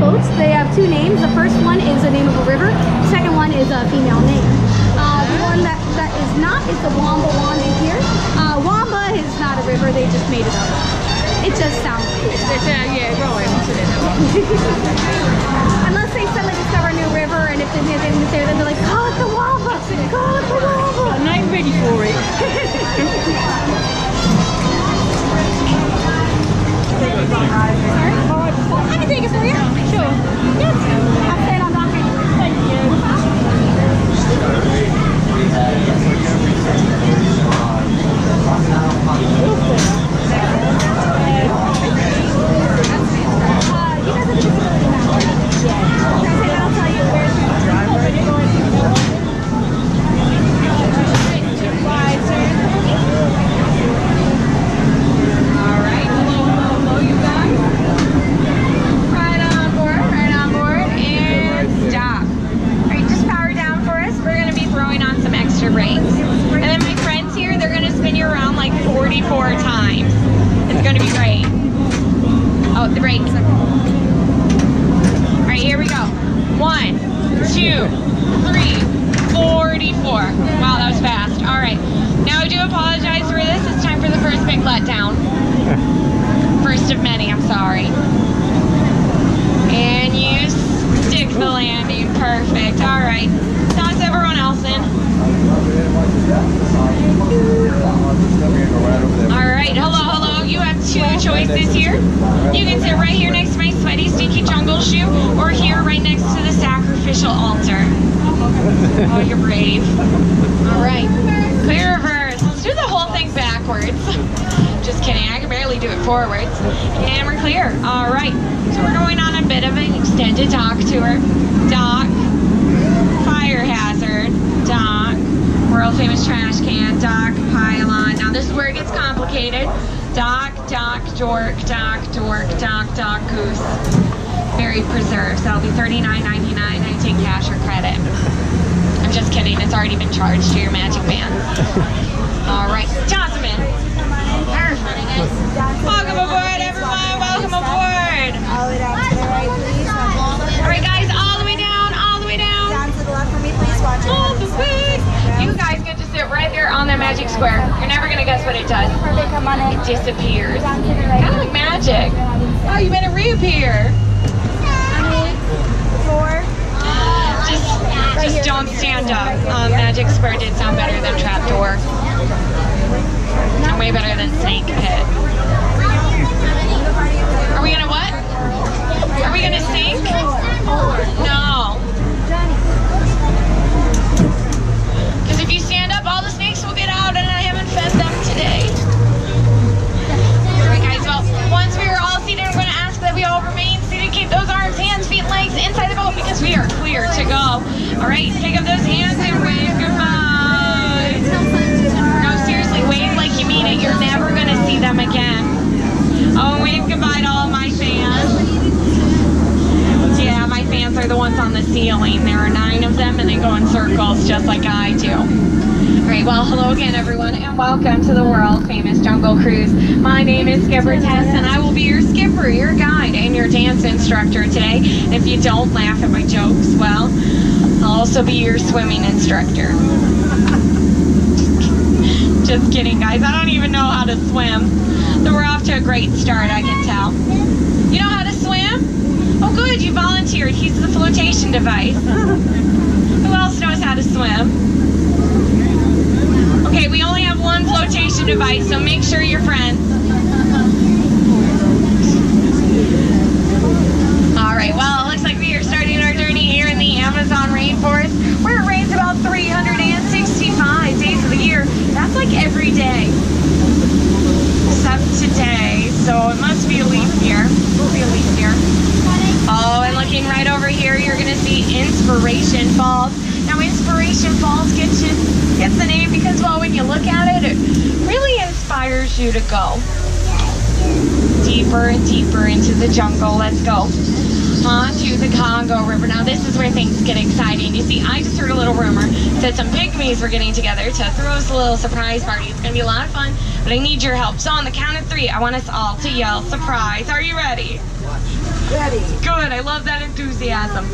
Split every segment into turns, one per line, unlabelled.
boats. They have two names. The first one is the name of a river. The second one is a female name. The one that is not is the Wamba Wanda here. Wamba is not a river. They just made it up. It just sounds cool. Unless they suddenly discover a new river, and if there's anything there, then they're like, call it the Wamba! Call it the Wamba!
I'm not ready for it.
I can take it for you. Sure. Yes. I'll stay on dock. Thank
disappears. Kind of like magic. Oh, you made it reappear. Just don't stand up. Magic Square did sound better than Trapdoor. And way better than Snake Pit. Are we gonna what? Are we gonna sink? No. Because if you stand up, all the snakes will get out, and I haven't fed them today. Once we are all seated, I'm going to ask that we all remain seated. Keep those arms, hands, feet, legs inside the boat because we are clear to go. All right, pick up those hands and wave goodbye. No, seriously, wave like you mean it. You're never going to see them again. Oh, wave goodbye to all my fans. Yeah, my fans are the ones on the ceiling. There are 9 of them, and they go in circles just like I do. Great. Well, hello again, everyone, and welcome to the world-famous Jungle Cruise. My name is Skipper Tess, and I will be your skipper, your guide, and your dance instructor today. And if you don't laugh at my jokes, well, I'll also be your swimming instructor. Just kidding, guys. I don't even know how to swim. So we're off to a great start, I can tell. You know how to swim? Oh, good. You volunteered. He's the flotation device. Who else knows how to swim? Okay, we only have one flotation device, so make sure you're friends. All right, well, it looks like we are starting our journey here in the Amazon rainforest, where it rains about 365 days of the year. That's like every day, except today, so it must be a leap year. It will be a leap year. Oh, and looking right over here, you're going to see Inspiration Falls. Now, Inspiration Falls gets the name because, well, when you look at it, it really inspires you to go deeper and deeper into the jungle. Let's go onto the Congo River. Now, this is where things get exciting. You see, I just heard a little rumor that some pygmies were getting together to throw us a little surprise party. It's going to be a lot of fun, but I need your help. So on the count of 3, I want us all to yell surprise. Are you ready?
Ready.
Good. I love that enthusiasm.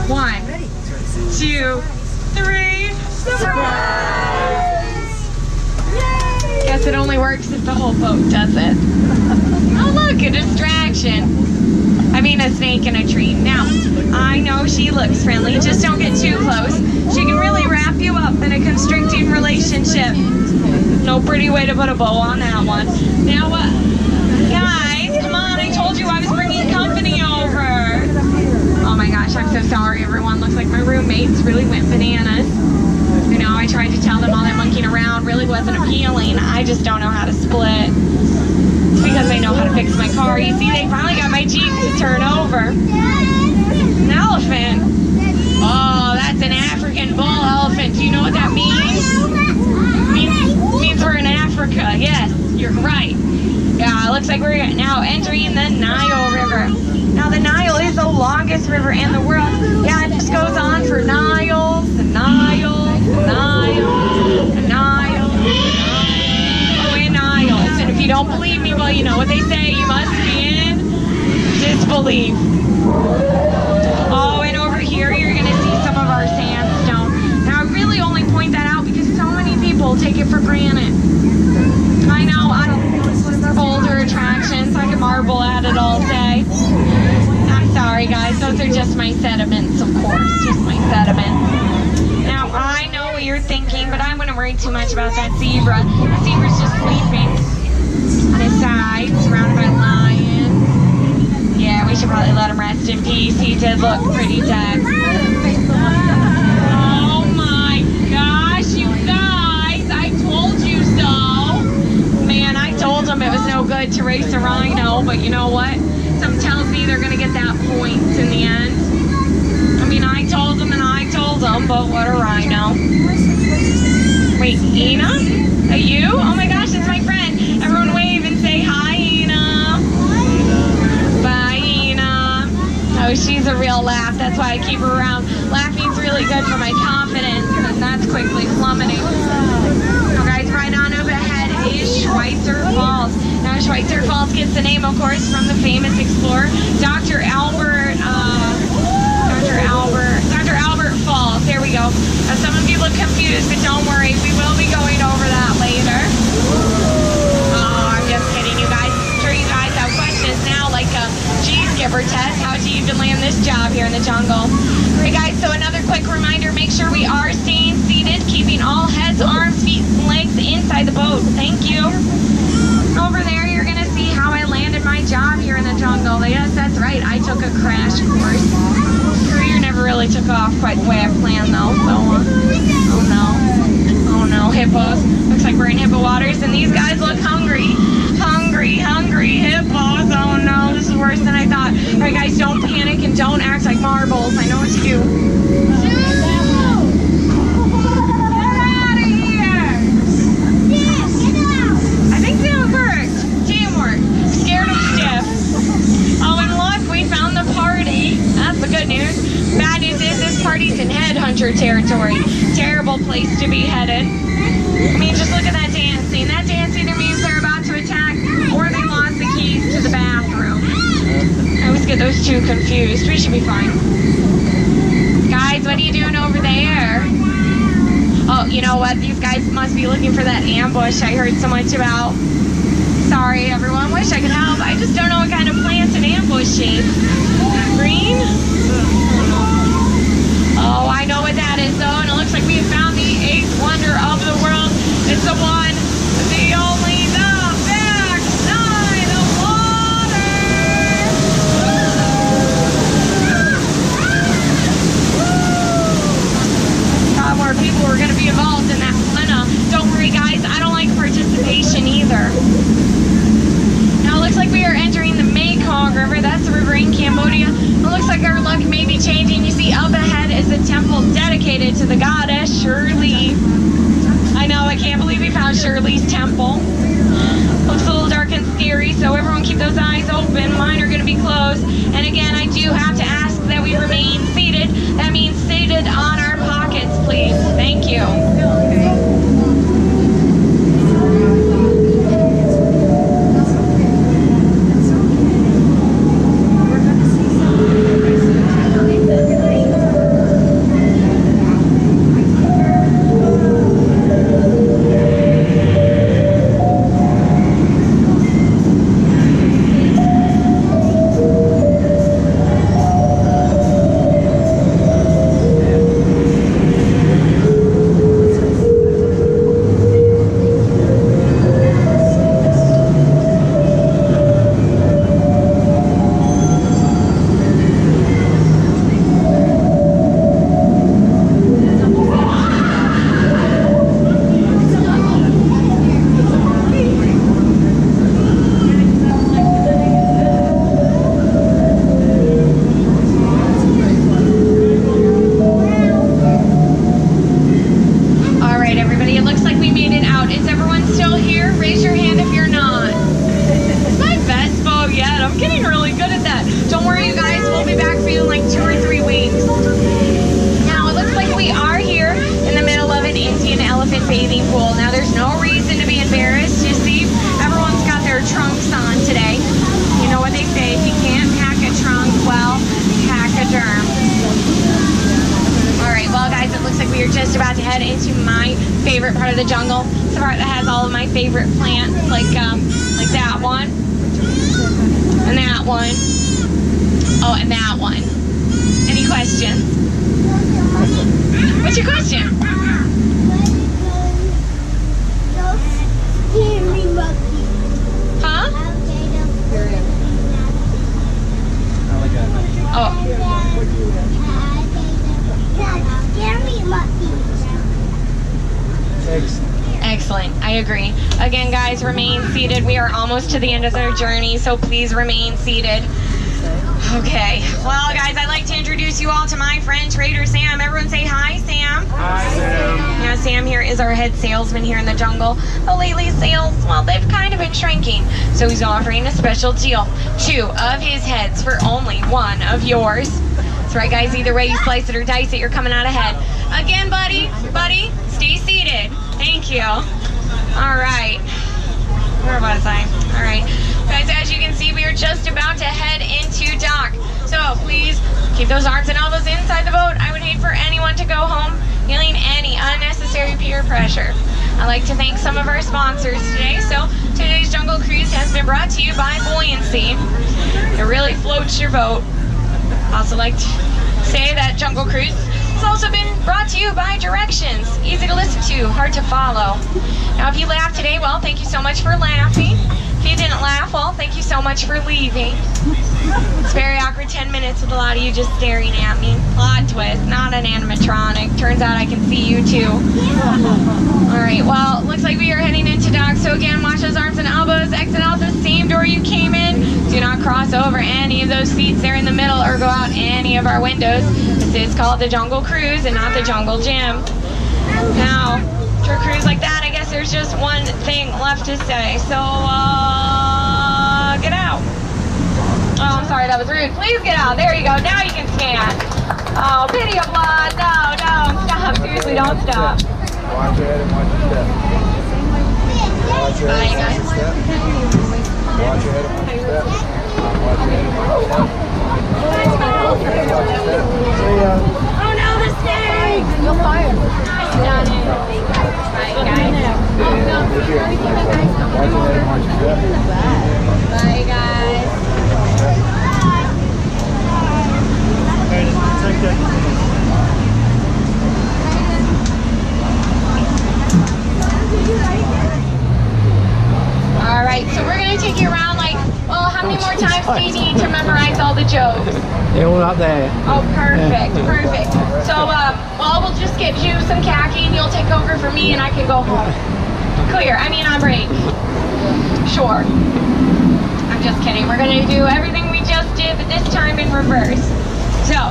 1, 2, 3. Surprise! Yay! Guess it only works if the whole boat does it. Oh look, a distraction. I mean a snake in a tree. Now, I know she looks friendly, just don't get too close. She can really wrap you up in a constricting relationship. No pretty way to put a bow on that one. Now, guys, come on, I told you I was bringing company over. Oh my gosh, I'm so sorry, everyone. Looks like my roommates really went bananas. You know, I tried to tell them all that monkeying around really wasn't appealing. I just don't know how to split. It's because I know how to fix my car. You see, they finally got my Jeep to turn over. An elephant. Oh, that's an African bull elephant. Do you know what that means? Means we're in Africa. Yes, you're right. Yeah, it looks like we're now entering the Nile River. Now, the Nile is the longest river in the world. Yeah, it just goes on for Niles and Niles and Niles and Niles. Oh, and Niles. And if you don't believe me, well, you know what they say. You must be in disbelief. Oh, and over here, you're going to see some of our sandstone. Now, I really only point that out because so many people take it for granted. I know, I don't older attractions. I can marvel at it all day. I'm sorry, guys. Those are just my sediments, of course. Just my sediments. Now, I know what you're thinking, but I wouldn't worry too much about that zebra. The zebra's just sleeping on his side, surrounded by lions. Yeah, we should probably let him rest in peace. He did look pretty dead. Oh my gosh, you guys. I told you so. Man, I told them it was no good to race a rhino, but you know what? Something tells me they're going to get that point in the end. I mean, I told them and I told them, but what a rhino. Wait, Ina? Are you? Oh my gosh, it's my friend. Everyone wave and say hi, Ina. Bye, Ina. Oh, she's a real laugh. That's why I keep her around. Laughing's really good for my confidence, and that's quickly plummeting. Now, guys, right on over ahead is Schweitzer Falls. Now, Schweitzer Falls gets the name, of course, from the famous explorer, Dr. Albert Falls. There we go. Now, some of you look confused, but don't worry. We will be going over that later. Oh, I'm just kidding, you guys. I'm sure you guys have questions now, like, gee, Skipper Tess, how'd you even land this job here in the jungle? All right, guys, so another quick reminder, make sure we are staying seated, keeping all heads, arms, feet, and legs inside the boat. Thank you. Over there, you're going to see how I landed my job here in the jungle. Yes, that's right. I took a crash course. Career never really took off quite the way I planned, though. So, oh no, hippos. Looks like we're in hippo waters, and these guys look hungry. Hungry hippos. Oh no, this is worse than I thought. All right, guys, don't panic and don't act like marbles. I know what to do. The good news. Bad news is this party's in headhunter territory. Terrible place to be headed. I mean, just look at that dancing. That dance either means they're about to attack or they lost the keys to the bathroom. I always get those two confused. We should be fine. Guys, what are you doing over there? Oh, you know what? These guys must be looking for that ambush I heard so much about. Sorry, everyone. Wish I could help. I just don't know what kind of plant an ambush is. Green? Oh, I know what that is, though, and it looks like we have found the 8th wonder of the world. It's the one, the only, the big nine of water! Thought more people were going to be involved in that one. Don't worry, guys, I don't like participation either. Now, it looks like we are entering the Mekong River. That's the river in Cambodia. It looks like our luck may be changing. You see, up ahead is a temple dedicated to the goddess Shirley. I know, I can't believe we found Shirley's temple. Looks a little dark and scary, so everyone keep those eyes open. Mine are going to be closed. And again, I do have to ask that we remain seated. That means seated on our pockets, please. Thank you. head into my favorite part of the jungle. It's the part that has all of my favorite plants, like that one, and that one. Oh, and that one. Any questions? What's your question? Huh? Oh. Excellent. I agree. Again, guys, remain seated. We are almost to the end of our journey, so please remain seated. Okay. Well, guys, I'd like to introduce you all to my friend, Trader Sam. Everyone say hi, Sam.
Hi, Sam.
Yeah, Sam here is our head salesman here in the jungle. But lately, sales, well, they've kind of been shrinking. So he's offering a special deal. 2 of his heads for only 1 of yours. That's right, guys. Either way you slice it or dice it, you're coming out ahead. Again, buddy, stay seated. Thank you. All right. Where was I? All right. Guys, as you can see, we are just about to head into dock. So please keep those arms and elbows inside the boat. I would hate for anyone to go home feeling any unnecessary peer pressure. I'd like to thank some of our sponsors today. So today's Jungle Cruise has been brought to you by Buoyancy. It really floats your boat. I also like to say that Jungle Cruise has also been brought to you by Directions. Easy to listen to, hard to follow. Now, if you laughed today, well, thank you so much for laughing. If you didn't laugh, well, thank you so much for leaving. It's very awkward 10 minutes with a lot of you just staring at me. Plot twist, not an animatronic. Turns out I can see you too. Alright, well, looks like we are heading into dock. So again, watch those arms and elbows. Exit out the same door you came in. Do not cross over any of those seats there in the middle or go out any of our windows. This is called the Jungle Cruise and not the Jungle Gym. Now, for a cruise like that, I guess there's just one thing left to say. So, get out. Oh, I'm sorry, that was rude. Please get out. There you go. Now you can scan. Oh, pity of blood. No, stop. Seriously, don't stop.
Watch your head and watch your step. Watch your head and watch your step. Watch your head and watch your step. Watch your head and watch your step. Watch your head and watch your step. See ya.
Oh no, the snake! You're fired. Bye, guys.
Watch your head and watch your step.
Bye, guys. All right, so we're going to take you around like, well, how many more times do you need to memorize all the jokes?
They're all up there.
Oh, perfect. So, well, we'll just get you some khaki and you'll take over for me and I can go home. Clear, I mean on break. Sure. I'm just kidding. We're going to do everything we just did, but this time in reverse. So,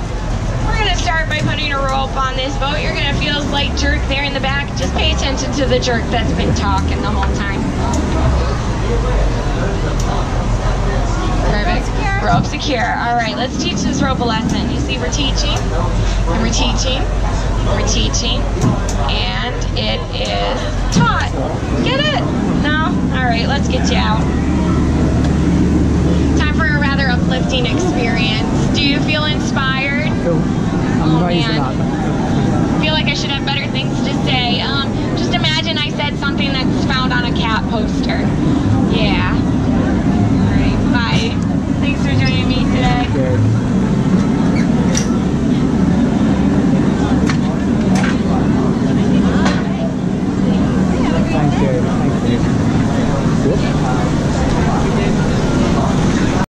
we're going to start by putting a rope on this boat. You're going to feel a slight jerk there in the back. Just pay attention to the jerk that's been talking the whole time. Perfect. Rope secure. All right, let's teach this rope a lesson. You see, we're teaching, and we're teaching, we're teaching, and it is taught. Get it? No? All right, let's get you out. Time for a rather uplifting experience. Do you feel inspired? Oh man. I feel like I should have better things to say. Just imagine I said something that's found on a cat poster. Yeah. All right, bye. Thanks for joining me today.